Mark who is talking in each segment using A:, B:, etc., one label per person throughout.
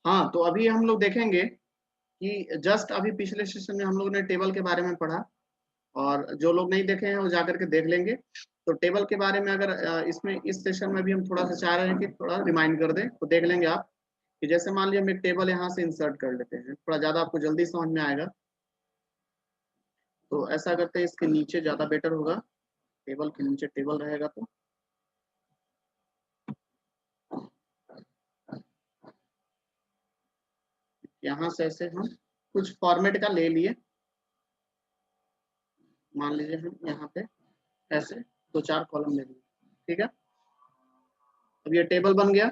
A: हाँ, तो अभी हम लोग देखेंगे कि जस्ट अभी पिछले सेशन में हम लोग ने टेबल के बारे में पढ़ा, और जो लोग नहीं देखे हैं वो जाकर के देख लेंगे। तो टेबल के बारे में अगर इसमें इस सेशन में भी हम थोड़ा सा चाह रहे हैं कि थोड़ा रिमाइंड कर दें, तो देख लेंगे आप कि जैसे मान लीजिए हम एक टेबल यहाँ से इंसर्ट कर लेते हैं, थोड़ा ज्यादा आपको जल्दी समझ में आएगा। तो ऐसा करते हैं, इसके नीचे ज्यादा बेटर होगा, टेबल के नीचे टेबल रहेगा। तो यहाँ से ऐसे हम कुछ फॉर्मेट का ले लिए, मान लीजिए हम यहाँ पे ऐसे 2-4 कॉलम ले लिए, ठीक है। अब ये टेबल बन गया।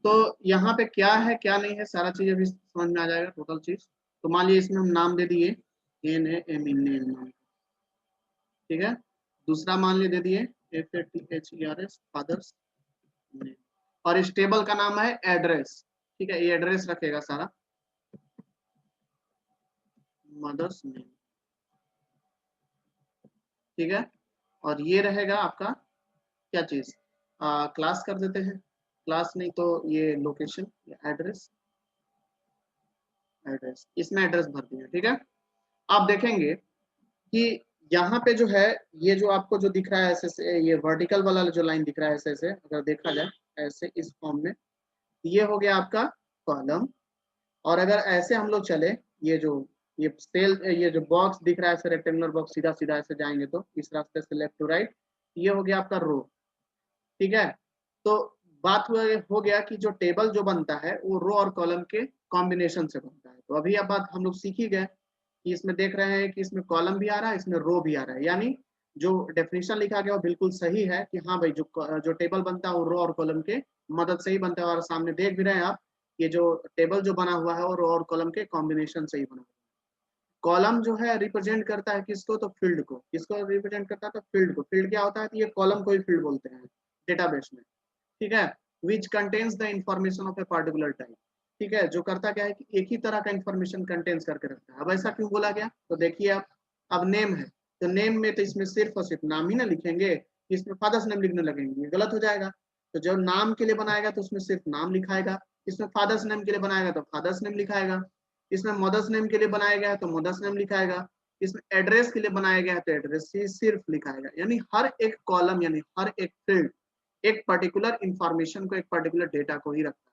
A: तो यहाँ पे क्या है क्या नहीं है सारा चीज अभी समझ में आ जाएगा, टोटल चीज। तो मान लीजिए इसमें हम नाम दे दिए NAME, नेम नाम, ठीक है। दूसरा मान लीजिए दे दिए FATHERS, फादर्स नेम। और इस टेबल का नाम है एड्रेस, ठीक है, ये एड्रेस रखेगा सारा, मदर्स नेम, ठीक है। और ये रहेगा आपका क्या चीज, क्लास कर देते हैं, क्लास नहीं तो ये लोकेशन, एड्रेस, एड्रेस इसमें एड्रेस भर दिया, ठीक है। आप देखेंगे कि यहाँ पे जो है, ये जो आपको जो दिख रहा है ऐसे से, ये वर्टिकल वाला जो लाइन दिख रहा है ऐसे ऐसे, अगर देखा जाए ऐसे इस फॉर्म में, ये हो गया आपका कॉलम। और अगर ऐसे हम लोग चले, ये जो ये सेल, ये जो बॉक्स दिख रहा है ऐसे रेक्टेंगुलर बॉक्स, सीधा सीधा ऐसे जाएंगे तो इस रास्ते से लेफ्ट टू राइट, ये हो गया आपका रो, ठीक है। तो बात हो गया कि जो टेबल जो बनता है वो रो और कॉलम के कॉम्बिनेशन से बनता है। तो अभी अब बात हम लोग सीख ही गए कि इसमें देख रहे हैं कि इसमें कॉलम भी आ रहा है, इसमें रो भी आ रहा है, यानी जो डेफिनेशन लिखा गया वो बिल्कुल सही है कि हाँ भाई, जो टेबल बनता है वो रो और कॉलम के मदद से ही बनता है। और सामने देख भी रहे हैं आप, ये जो टेबल जो बना हुआ है वो रो और कॉलम के कॉम्बिनेशन से ही बना हुआ है। कॉलम जो है रिप्रेजेंट करता है किसको, तो फील्ड को। किसको रिप्रेजेंट करता है, तो फील्ड को। फील्ड क्या होता है, तो ये कॉलम को ही फील्ड बोलते हैं डेटाबेस में, ठीक है। Which contains the information of a particular type, ठीक है, जो करता क्या है कि एक ही तरह का इंफॉर्मेशन कंटेन्स करके रखता है। अब ऐसा क्यों बोला गया, तो देखिए आप, अब नेम है, तो नेम में तो इसमें सिर्फ और सिर्फ नाम ही ना लिखेंगे, इसमें फादर्स नेम लिखने लगेंगे, ये गलत हो जाएगा। तो जब नाम के लिए बनाएगा तो उसमें सिर्फ नाम लिखाएगा, इसमें फादर्स नेम के लिए बनाएगा तो फादर्स नेम लिखाएगा, इसमें मदर्स नेम के लिए बनाया गया है तो मदर्स नेम लिखाएगा, इसमें एड्रेस के लिए बनाया गया है तो एड्रेस ही सिर्फ लिखाएगा। यानी हर एक कॉलम, यानी हर एक फील्ड एक पर्टिकुलर इंफॉर्मेशन को, एक पर्टिकुलर डेटा को ही रखता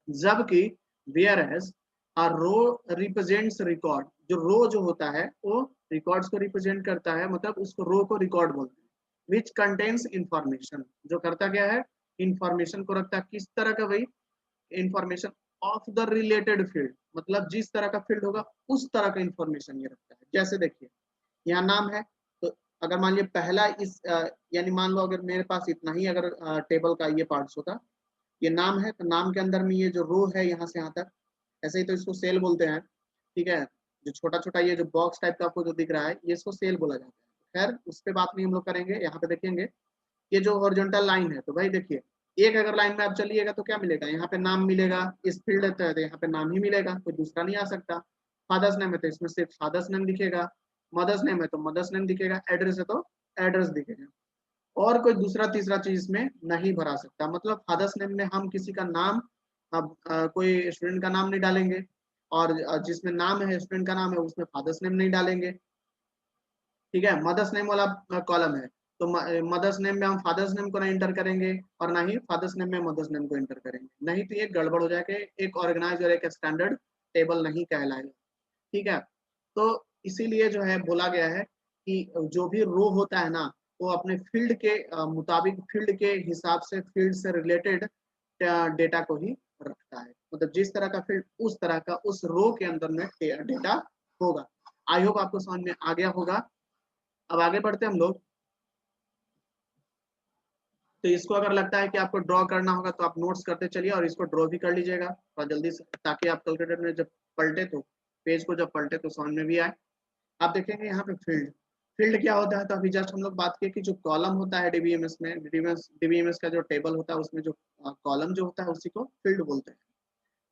A: है। जबकि whereas a row represents record, जो रो जो होता है वो रिकॉर्ड्स को रिप्रेजेंट करता है, मतलब उसको रो को रिकॉर्ड बोलते हैं। विच कंटेन्स इंफॉर्मेशन, जो करता क्या है, इंफॉर्मेशन को रखता है। किस तरह का भाई, information of the related field, मतलब जिस तरह का फील्ड होगा उस तरह का इंफॉर्मेशन ये रखता है। जैसे देखिए यहाँ नाम है, तो अगर मान लिया पहला इस यानी मान लो अगर मेरे पास इतना ही अगर टेबल का ये पार्ट्स होता, ये नाम है, तो नाम के अंदर में ये जो रो है यहाँ से यहाँ तक, ऐसे ही तो इसको सेल बोलते हैं, ठीक है। जो छोटा छोटा ये जो बॉक्स टाइप का आपको जो दिख रहा है, ये इसको सेल बोला जाता है। खैर उस पर बात नहीं हम लोग करेंगे, यहाँ पे देखेंगे ये जो हॉरिजॉन्टल लाइन है, तो भाई देखिए एक अगर लाइन में आप चलिएगा तो क्या मिलेगा, यहाँ पे नाम मिलेगा, इस फील्ड है तो यहाँ पे नाम ही मिलेगा, कोई दूसरा नहीं आ सकता। फादर्स नेम है तो इसमें सिर्फ फादर्स नेम दिखेगा, मदर्स नेम है तो मदर्स नेम दिखेगा, एड्रेस है तो एड्रेस दिखेगा, और कोई दूसरा तीसरा चीज इसमें नहीं भरा सकता। मतलब फादर्स नेम में हम किसी का नाम, अब कोई स्टूडेंट का नाम नहीं डालेंगे, और जिसमें नाम है स्टूडेंट का नाम है उसमें फादर्स नेम नहीं डालेंगे, ठीक है। मदर्स नेम वाला कॉलम है, तो मदर्स नेम में हम फादर्स नेम को नहीं इंटर करेंगे, और ना ही फादर्स नेम में मदर्स नेम को इंटर करेंगे, नहीं तो ये गड़बड़ हो जाएगा, एक ऑर्गेनाइज और एक स्टैंडर्ड टेबल नहीं कहलाएगा, ठीक है। तो इसीलिए जो है बोला गया है कि जो भी रो होता है ना, वो अपने फील्ड के मुताबिक, फील्ड के हिसाब से, फील्ड से रिलेटेड डेटा को ही रखता है। मतलब जिस तरह का फील्ड उस तरह का उस रो के अंदर में डेटा होगा। आई होप आपको समझ में आ गया होगा। अब आगे बढ़ते हम लोग। तो इसको अगर लगता है कि आपको ड्रॉ करना होगा तो आप नोट्स करते चलिए और इसको ड्रॉ भी कर लीजिएगा थोड़ा जल्दी से, ताकि आप कैलकुलेटर में जब पलटे तो पेज को जब पलटे तो समझ में भी आए। आप देखेंगे यहाँ पे फील्ड, फील्ड क्या होता है, तो अभी जस्ट हम लोग बात किए कि जो कॉलम होता है डीबीएमएस में, डीबीएमएस का जो टेबल होता है उसमें जो कॉलम जो होता है उसी को फील्ड बोलते हैं,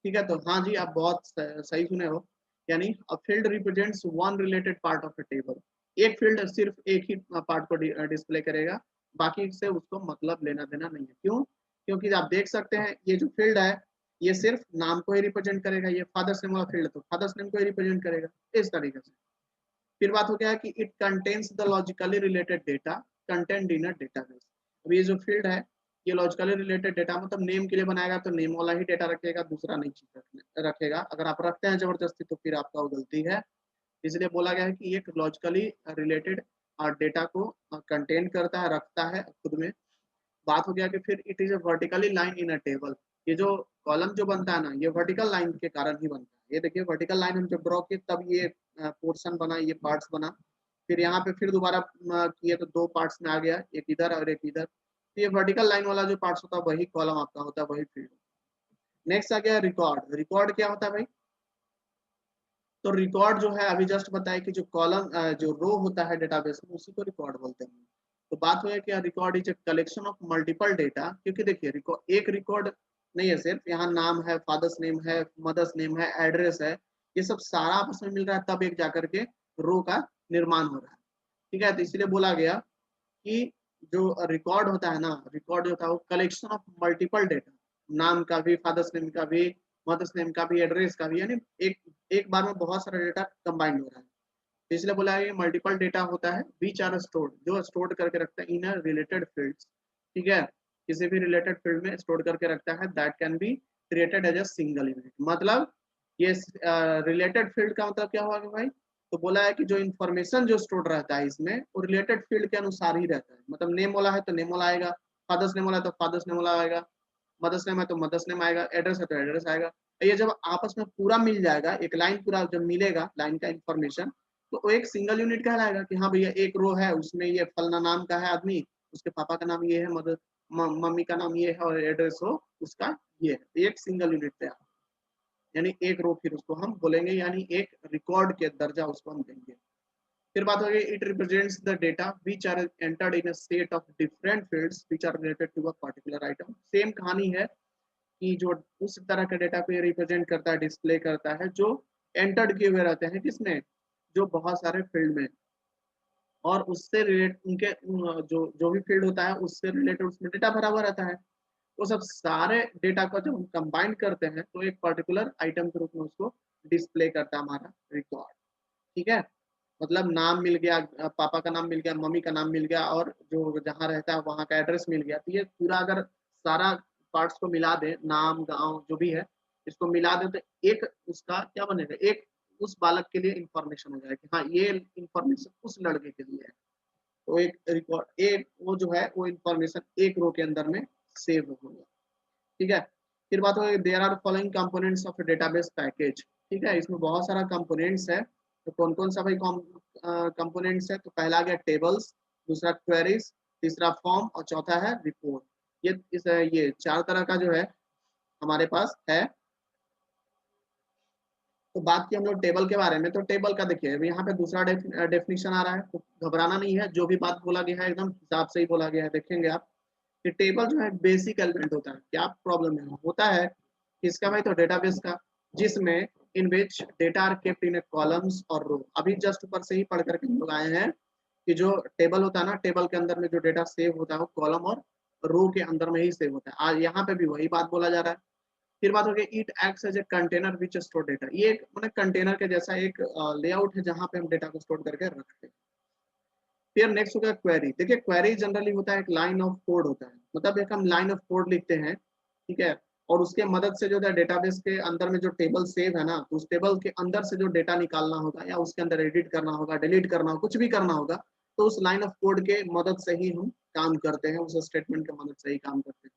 A: ठीक है। तो हाँ जी, आप बहुत सही सुने हो। यानी a field represents one related part of A table, एक फील्ड सिर्फ एक ही पार्ट को डिस्प्ले करेगा, बाकी से उसको मतलब लेना देना नहीं है। क्यों, क्योंकि आप देख सकते हैं ये जो फील्ड है ये सिर्फ नाम को ही रिप्रेजेंट करेगा, ये फादर्स नेम वाला फील्ड तो फादर्स नेम को ही रिप्रेजेंट करेगा, इस तरीके से। फिर बात हो गया कि it contains the logically related data content in a database. अब ये जो फील्ड है ये लॉजिकली रिलेटेड डेटा मतलब नेम के लिए बनाएगा तो नेम वाला ही डेटा रखेगा, दूसरा नहीं चीज रखेगा। अगर आप रखते हैं जबरदस्ती तो फिर आपका वो गलती है। इसलिए बोला गया है कि एक लॉजिकली रिलेटेड डेटा को कंटेन करता है, रखता है खुद में। बात हो गया कि फिर it is a vertically line in a table. ये जो कॉलम जो बनता है ना ये वर्टिकल लाइन के कारण ही बनता है। ये देखिए वर्टिकल लाइन हम जब ड्रॉ किए तब ये पोर्शन बना, ये पार्ट्स बना। फिर यहाँ पे फिर दोबारा किए तो दो पार्ट्स में आ गया, एक इधर और एक इधर। तो ये वर्टिकल लाइन वाला जो पार्ट्स होता है वही कॉलम आपका होता है, वही फील्ड। नेक्स्ट आ गया रिकॉर्ड। रिकॉर्ड क्या होता है भाई? तो रिकॉर्ड जो है अभी जस्ट बताया कि जो कॉलम जो रो होता है डेटाबेस में उसी को रिकॉर्ड बोलते हैं। तो बात हुआ कि record is a collection of multiple data, क्योंकि देखिए एक रिकॉर्ड नहीं है सिर्फ, यहाँ नाम है, फादर्स नेम है, मदर्स नेम है, एड्रेस है, ये सब सारा आपस में मिल रहा है तब एक जाकर के रो का निर्माण हो रहा है। ठीक है, तो इसलिए बोला गया कि जो रिकॉर्ड होता है ना, रिकॉर्ड होता है वो कलेक्शन ऑफ मल्टीपल डेटा, नाम का भी, फादर्स नेम का भी, मदर्स नेम का भी, एड्रेस का भी, यानी एक एक बार में बहुत सारा डेटा कंबाइंड हो रहा है। तो इसलिए बोला है मल्टीपल डेटा होता है विच आर स्टोर्ड, जो स्टोर करके रखता है इन रिलेटेड फील्ड्स। ठीक है, किसी भी रिलेटेड फील्ड में स्टोर करके रखता है, that can be created as a single unit. मतलब ये रिलेटेड फील्ड का मतलब क्या हुआ कि भाई, तो बोला है कि जो इन्फॉर्मेशन जो स्टोर रहता है इसमें वो रिलेटेड फील्ड के अनुसार ही रहता है। मतलब नेम वाला है तो नेम वाला आएगा, फादर्स नेम वाला है तो फादर्स नेम वाला आएगा, मदर्स नेम है तो मदर्स नेम आएगा, एड्रेस है तो एड्रेस आएगा। तो ये जब आपस में पूरा मिल जाएगा, एक लाइन पूरा जब मिलेगा लाइन का इंफॉर्मेशन, तो वो एक सिंगल यूनिट कहलाएगा कि हाँ भैया एक रो है उसमें ये फलना नाम का है आदमी, उसके पापा का नाम ये है, मदर मम्मी का नाम ये है और एड्रेस हो उसका ये है, एक सिंगल यूनिट पे यानी एक रो फिर उसको हम बोलेंगे, यानी एक रिकॉर्ड के दर्जा उसको हम देंगे। फिर बात हो गई it represents the data which are entered in a set of different fields which are related to a particular item. Same कहानी है कि जो उस तरह के डेटा को ये रिप्रेजेंट करता है, डिस्प्ले करता है जो एंटर्ड किए हुए रहते हैं किसमें, जो बहुत सारे फील्ड में, और उससे रिलेट उनके जो जो भी फील्ड होता है उससे रिलेटेड उसमें डेटा भरा हुआ रहता है। वो सब सारे डेटा को जब हम कंबाइन करते हैं तो एक पर्टिकुलर आइटम के रूप में उसको डिस्प्ले करता है हमारा रिकॉर्ड। ठीक है, मतलब नाम मिल गया, पापा का नाम मिल गया, मम्मी का नाम मिल गया, और जो जहाँ रहता है वहाँ का एड्रेस मिल गया। तो ये पूरा अगर सारा पार्ट्स को मिला दे, नाम गांव जो भी है इसको मिला दे तो एक उसका क्या बनेगा, एक उस बालक के लिए इंफॉर्मेशन हो जाएगा कि हाँ ये इंफॉर्मेशन उस लड़के के लिए है। तो एक रिकॉर्ड एक वो जो है वो इंफॉर्मेशन एक रो के अंदर में सेव होगा। ठीक है, फिर बात हो there are following components of database package. ठीक है, इसमें बहुत सारा कंपोनेंट्स है। तो कौन कौन सा भाई कंपोनेंट्स है? तो पहला आ गया टेबल्स, दूसरा क्वेरीज, तीसरा फॉर्म और चौथा है रिपोर्ट। ये चार तरह का जो है हमारे पास है। तो बात की हम लोग टेबल के बारे में, तो टेबल का देखिए यहाँ पे दूसरा डेफिनेशन आ रहा है, तो घबराना नहीं है, जो भी बात बोला गया है एकदम हिसाब से ही बोला गया है। देखेंगे आप कि टेबल जो है बेसिक एलिमेंट होता है। क्या प्रॉब्लम है? होता है किसका भाई? तो डेटाबेस का, जिसमें in which data are kept in columns और रो। अभी जस्ट ऊपर से ही पढ़ करके हम लोग आए हैं कि जो टेबल होता है ना, टेबल के अंदर में जो डेटा सेव होता है वो कॉलम और रो के अंदर में ही सेव होता है। आज यहाँ पे भी वही बात बोला जा रहा है। फिर बात हो गई it acts as a container which store data. ये एक मतलब कंटेनर के जैसा एक लेआउट है जहाँ पे हम डेटा को स्टोर करके रखते हैं। फिर नेक्स्ट हो गया क्वेरी। देखिए क्वेरी जनरली होता है एक लाइन ऑफ कोड होता है, मतलब एक हम लाइन ऑफ कोड लिखते हैं। ठीक है, और उसके मदद से जो है डेटाबेस के अंदर में जो टेबल सेव है ना, तो उस टेबल के अंदर से जो डेटा निकालना होगा या उसके अंदर एडिट करना होगा, डिलीट करना होगा, कुछ भी करना होगा, तो उस लाइन ऑफ कोड के मदद से ही हम काम करते हैं, उस स्टेटमेंट के मदद से ही काम करते हैं।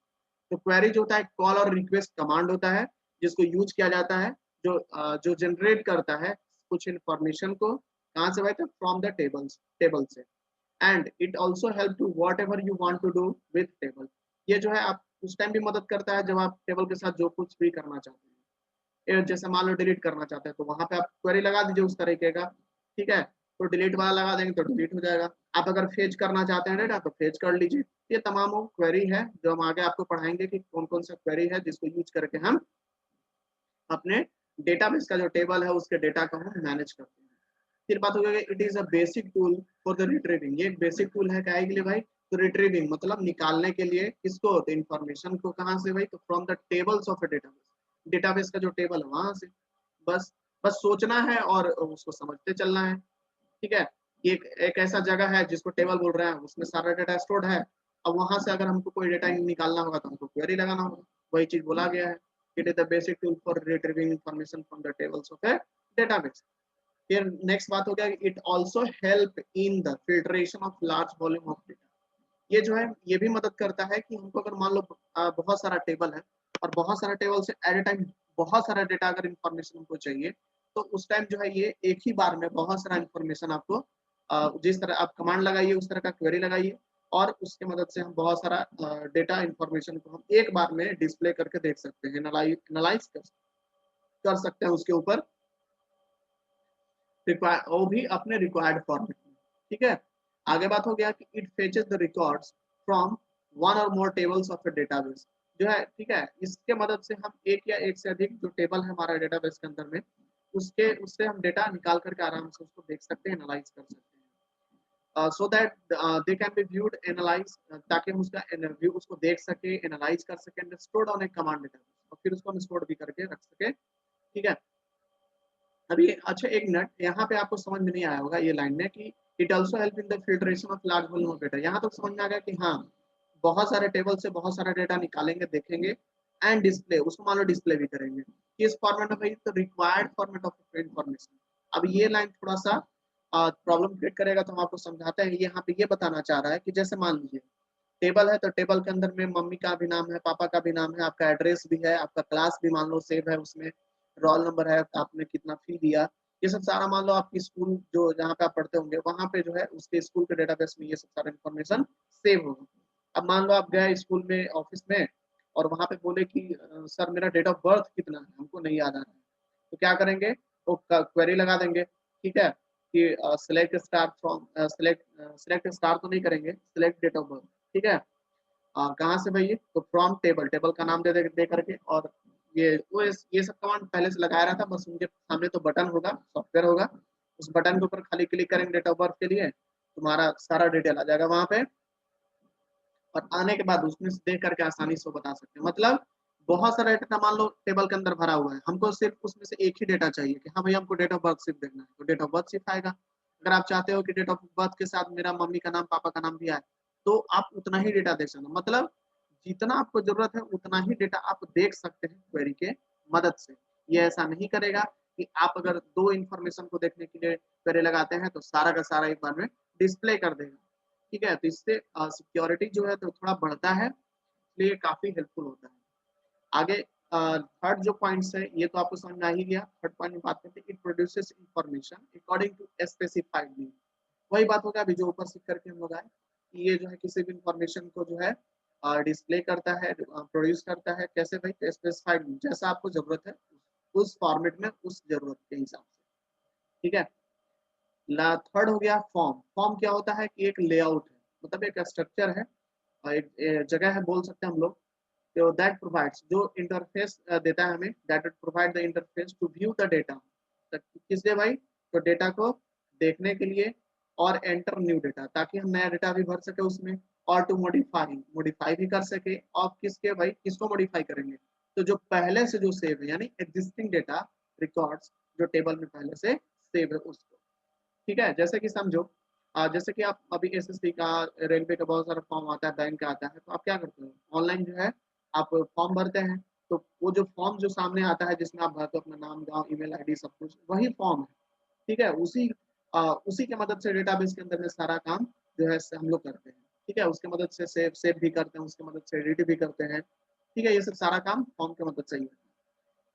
A: तो क्वेरी जो होता है कॉल और रिक्वेस्ट कमांड होता है जिसको यूज किया जाता है, जो जनरेट करता है कुछ इंफॉर्मेशन को, कहाँ से भाई? तो फ्रॉम द टेबल से। And it also help to whatever you want to do with table. ये जो है आप उस टाइम भी मदद करता है जब आप टेबल के साथ जो कुछ भी करना चाहते हैं। जैसे मान लो डिलीट करना चाहते हैं तो वहां पे आप क्वेरी लगा दीजिए उस तरीके का। ठीक है, तो डिलीट वाला लगा देंगे तो डिलीट हो जाएगा। आप अगर फेच करना चाहते हैं डेटा तो फेच कर लीजिए। ये तमाम वो क्वेरी है जो हम आगे आपको पढ़ाएंगे कि कौन कौन सा क्वेरी है जिसको यूज करके हम अपने डेटाबेस का जो टेबल है उसके डेटा को हम मैनेज करते हैं। फिर बात हो गई it is a basic tool for the retrieving. ये एक बेसिक टूल है क्या के लिए भाई? तो रिट्रीविंग मतलब निकालने के लिए किसको? तो इन्फॉर्मेशन को। कहाँ से भाई? तो from the tables of a database. Database का जो टेबल है वहां से। बस बस सोचना है और उसको समझते चलना है। ठीक है, ये एक ऐसा जगह है जिसको टेबल बोल रहे हैं, उसमें सारा डेटा स्टोर्ड है। अब वहां से अगर हमको कोई डेटा निकालना होगा तो हमको क्वेरी लगाना होगा। वही चीज बोला गया है, it is the basic tool for retrieving information from the tables of A database. फिर नेक्स्ट बात हो गया, it also help in the filtration of large volume of data. ये जो है ये भी मदद करता है कि हमको अगर मान लो बहुत सारा टेबल है और बहुत सारा टेबल से एट ए टाइम बहुत सारा डेटा अगर इंफॉर्मेशन हमको चाहिए, तो उस टाइम जो है ये एक ही बार में बहुत सारा इंफॉर्मेशन आपको जिस तरह आप कमांड लगाइए उस तरह का क्वेरी लगाइए, और उसके मदद से हम बहुत सारा डेटा इंफॉर्मेशन को हम एक बार में डिस्प्ले करके देख सकते हैं, एनालाइज कर सकते हैं उसके ऊपर, वो भी अपने रिक्वायर्ड फॉर्मेट में। ठीक है, आगे बात हो गया कि it फेचेस the records from one और मोर टेबल्स ऑफ ए डेटाबेस जो है। ठीक है, इसके मदद से हम एक या एक से अधिक जो टेबल है हमारा डेटाबेस के अंदर में, उसके उससे हम डेटा निकाल करके आराम से उसको देख सकते हैं, एनालाइज कर सकते हैं, so that they can be viewed analyse, ताकि हम उसका व्यू उसको देख सके, एनालाइज कर सके, stored on A command database, और फिर उसको हम स्टोर भी करके रख सके। ठीक है, अभी अच्छा एक मिनट, यहाँ पे आपको समझ में नहीं आया होगा ये लाइन में कि it also help in the filtration of large volume of data. यहाँ तक समझ में आ गया कि हाँ, बहुत सारे टेबल से बहुत सारा डेटा निकालेंगे, देखेंगे एंड डिस्प्ले, उसको मान लो डिस्प्ले भी करेंगे किस फॉर्मेट में भाई, तो रिक्वायर्ड फॉर्मेट ऑफ इंफॉर्मेशन। अब ये लाइन थोड़ा सा प्रॉब्लम क्रिएट करेगा, तो हम आपको समझाते हैं। यहाँ पे ये बताना चाह रहा है कि जैसे मान लीजिए टेबल है, तो टेबल के अंदर में मम्मी का भी नाम है, पापा का भी नाम है, आपका एड्रेस भी है, आपका क्लास भी मान लो सेव है उसमें, रोल नंबर है, आपने कितना फी दिया, ये सब सारा मान लो आपकी स्कूल जो जहाँ पे आप पढ़ते होंगे वहां पे जो है उसके स्कूल के डेटाबेस में ये सब सारा इन्फॉर्मेशन सेव होगा। अब मान लो आप गए स्कूल में, ऑफिस में, और वहां पे बोले कि सर मेरा डेट ऑफ बर्थ कितना है, हमको नहीं याद आ रहा है, तो क्या करेंगे, वो क्वेरी लगा देंगे। ठीक है, कि select star from select star तो नहीं करेंगे, सिलेक्ट डेट ऑफ बर्थ। ठीक है, कहाँ से भाई, तो फ्रॉम टेबल, टेबल का नाम दे करके, और ये सब कमांड पहले से लगाया रहा था, बस उनके सामने तो बटन होगा, सॉफ्टवेयर होगा, उस बटन के ऊपर खाली क्लिक करेंगे डेट ऑफ बर्थ के लिए, तुम्हारा सारा डिटेल आ जाएगा वहां पे, और आने के बाद उसमें से देख करके आसानी से बता सकते हैं। मतलब बहुत सारा डेटा मान लो टेबल के अंदर भरा हुआ है, हमको सिर्फ उसमें से एक ही डेटा चाहिए कि हाँ भैया हमको डेट ऑफ बर्थ सिर्फ देखना है, तो डेट ऑफ बर्थ सिर्फ आएगा। अगर आप चाहते हो कि डेट ऑफ बर्थ के साथ मेरा मम्मी का नाम, पापा का नाम भी आए, तो आप उतना ही डेटा देख सकते हो। मतलब जितना आपको जरूरत है उतना ही डेटा आप देख सकते हैं क्वेरी के मदद से। ये ऐसा नहीं करेगा कि आप अगर दो इंफॉर्मेशन को देखने के लिए क्वेरी लगाते हैं तो सारा का सारा एक बार में डिस्प्ले कर देगा। ठीक है, तो इससे सिक्योरिटी जो है तो थोड़ा बढ़ता है, इसलिए काफी हेल्पफुल होता है। आगे थर्ड जो पॉइंट्स है ये तो आपको समझ में आ ही गया। थर्ड पॉइंट में बात करते हैं, it produces information according to specified need. वही बात होगा अभी जो ऊपर सीख करके हम लोग आए कि ये जो है किसी भी इंफॉर्मेशन को जो है डिस्प्ले करता है, प्रोड्यूस करता है, कैसे भाई, स्पेसिफाइड जैसा आपको जरूरत है उस फॉर्मेट में, उस जरूरत के हिसाब से। ठीक है, थर्ड हो गया फॉर्म। फॉर्म क्या होता है कि एक लेआउट है, मतलब एक स्ट्रक्चर है, एक जगह है बोल सकते हैं हम लोग, तो दैट प्रोवाइड्स, जो इंटरफेस देता है हमें, that provide the interface to view the data. किस लिए भाई, तो डेटा को देखने के लिए, और एंटर न्यू डेटा, ताकि हम नया डेटा भी भर सके उसमें, और टू मॉडिफाई, मॉडिफाई भी कर सके। और किसके भाई, किसको मॉडिफाई करेंगे, तो जो पहले से जो सेव है, यानी एग्जिस्टिंग डेटा रिकॉर्ड्स जो टेबल में पहले से सेव है उसको। ठीक है, जैसे कि समझो जैसे कि आप अभी एसएससी का, रेलवे का बहुत सारा फॉर्म आता है, बैंक का आता है, तो आप क्या करते हो, ऑनलाइन जो है आप फॉर्म भरते हैं, तो वो जो फॉर्म जो सामने आता है जिसमें आप भरते हो अपना नाम, गांव, ईमेल आईडी, सब कुछ वही फॉर्म है। ठीक है, उसी के मदद से डेटाबेस के अंदर में सारा काम जो है हम लोग करते हैं। ठीक है, उसके मदद से सेव सेव भी करते हैं, उसके मदद से एडिट भी करते हैं। ठीक है, ये सब सारा काम फॉर्म के मदद से ही होता है।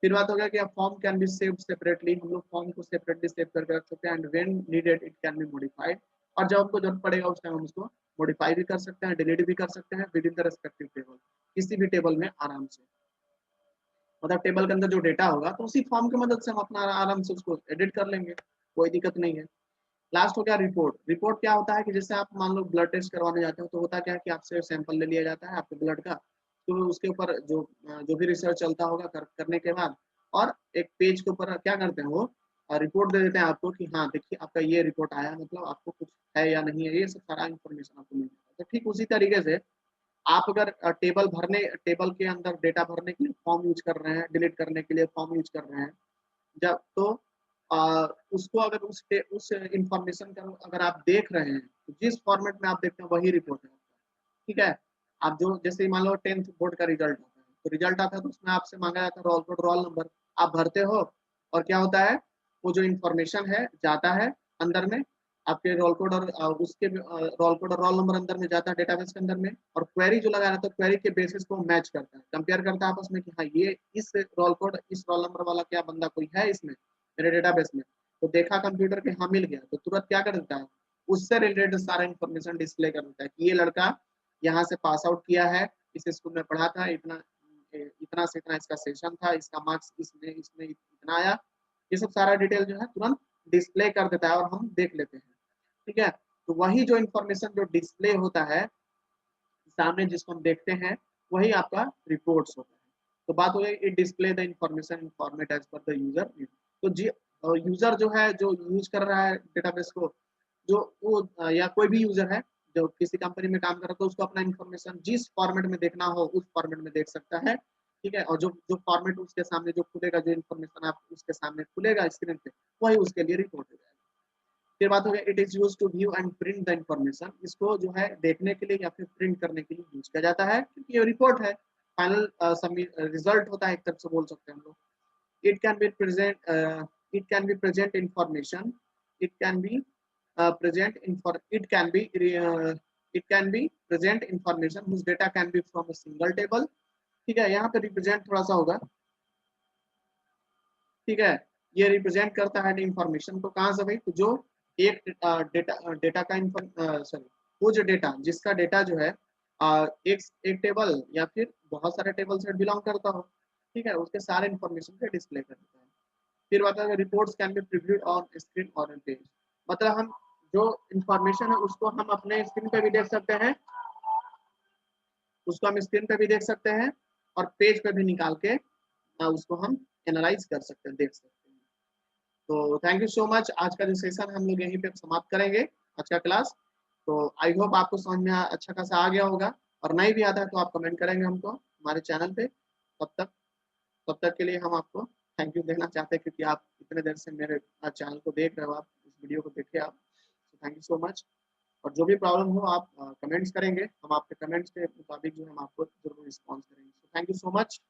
A: फिर बात हो गया कि form can be saved separately, हम लोग फॉर्म को सेपरेटली सेव करके रख सकते हैं, and when needed it can be modified, और जब हमको जरूरत पड़ेगा उस टाइम हम उसको मॉडिफाई भी कर सकते हैं, डिलीट भी कर सकते हैं with in the respective table, किसी भी टेबल में आराम से। मतलब टेबल के अंदर जो डेटा होगा तो उसी फॉर्म की मदद से हम अपना आराम से उसको एडिट कर लेंगे, कोई दिक्कत नहीं है। लास्ट हो गया रिपोर्ट। रिपोर्ट क्या होता है कि जैसे आप मान लो ब्लड टेस्ट करवाने जाते हो, तो होता क्या है कि आपसे सैंपल ले लिया जाता है आपके ब्लड का, तो उसके ऊपर जो भी रिसर्च चलता होगा करने के बाद, और एक पेज के ऊपर क्या करते हैं वो रिपोर्ट दे देते हैं आपको कि हाँ देखिए आपका ये रिपोर्ट आया, मतलब आपको कुछ है या नहीं है, ये सब सारा इन्फॉर्मेशन आपको मिल जाता है। तो ठीक उसी तरीके से आप अगर टेबल के अंदर डेटा भरने के लिए फॉर्म यूज कर रहे हैं, डिलीट करने के लिए फॉर्म यूज कर रहे हैं, जब तो उसको अगर उस इंफॉर्मेशन का अगर आप देख रहे हैं तो जिस फॉर्मेट में आप देखते हैं वही रिपोर्ट है, ठीक है। आप जो जैसे मान लो 10th बोर्ड का रिजल्ट आता है, तो रिजल्ट आता है तो उसमें आपसे मांगा जाता है रोल कोड, रोल नंबर, आप भरते हो और क्या होता है, वो जो इंफॉर्मेशन है जाता है अंदर में, आपके रोल कोड और उसके रोल कोड और रोल नंबर अंदर में जाता है डेटाबेस के अंदर में, और क्वेरी जो लगा रहता है क्वेरी के बेसिस को मैच करता है, कंपेयर करता है आपस में कि हाँ ये इस रोल कोड इस रोल नंबर वाला क्या बंदा कोई है इसमें मेरे डेटाबेस में, तो देखा कंप्यूटर के हाँ मिल गया, तो तुरंत क्या कर देता है, उससे रिलेटेड सारा इंफॉर्मेशन डिस्प्ले कर देता है कि ये लड़का यहाँ से पास आउट किया है, इस स्कूल में पढ़ा था, इतना इतना से इतना इसका सेशन था, इसका मार्क्स इसमें इसमें इतना आया, ये सब सारा डिटेल जो है तुरंत डिस्प्ले कर देता है और हम देख लेते हैं, ठीक है। तो वही जो इंफॉर्मेशन जो डिस्प्ले होता है सामने जिसको हम देखते हैं वही आपका रिपोर्ट्स होता है। तो बात हो गई it display the information in format as per the user. तो जी यूजर जो है जो यूज कर रहा है डेटाबेस को, जो वो या कोई भी यूजर है जो किसी कंपनी में काम कर रहा है तो उसको अपना इंफॉर्मेशन जिस फॉर्मेट में देखना हो उस फॉर्मेट में देख सकता है, ठीक है। और जो जो फॉर्मेट उसके सामने जो खुलेगा, जो इंफॉर्मेशन आप उसके सामने खुलेगा स्क्रीन पे, वही उसके लिए रिपोर्ट हो जाएगा। फिर बात हो गया it is use to view and print the information, इसको जो है देखने के लिए या फिर प्रिंट करने के लिए यूज किया जाता है क्योंकि ये रिपोर्ट है, फाइनल रिजल्ट होता है एक तरफ से बोल सकते हैं हम लोग। It can be present it can be present information, it can be it can be present information whose data can be from a single table, ठीक है। यहाँ पे रिप्रेजेंट थोड़ा सा होगा, ठीक है। ये रिप्रेजेंट करता है इंफॉर्मेशन को कहाँ से भाई, तो जो एक डेटा का सॉरी वो जो डेटा जिसका डेटा जो है एक टेबल या फिर बहुत सारे टेबल से बिलोंग करता हो, ठीक है, उसके सारे इंफॉर्मेशन को डिस्प्ले कर देता है। फिर बात है reports can be previewed on screen और ऑन पेज, मतलब हम जो इंफॉर्मेशन है उसको हम अपने स्क्रीन पे भी देख सकते हैं, उसको हम स्क्रीन पे भी देख सकते हैं और पेज पे भी निकाल के उसको हम एनालाइज कर सकते हैं, देख सकते हैं। तो थैंक यू सो मच, आज का जो सेशन हम लोग यहीं पे समाप्त करेंगे, आज का क्लास। तो आई होप आपको समझ में अच्छा खासा आ गया होगा, और नहीं भी आता है तो आप कमेंट करेंगे हमको हमारे चैनल पे। तब तक के लिए हम आपको थैंक यू देना चाहते हैं क्योंकि आप इतने देर से मेरे चैनल को देख रहे हो, आप इस वीडियो को देखे आप, थैंक यू सो मच। और जो भी प्रॉब्लम हो आप कमेंट्स करेंगे, हम आपके कमेंट्स के मुताबिक जो हम आपको जरूर रिस्पॉन्स करेंगे। Thank you so much.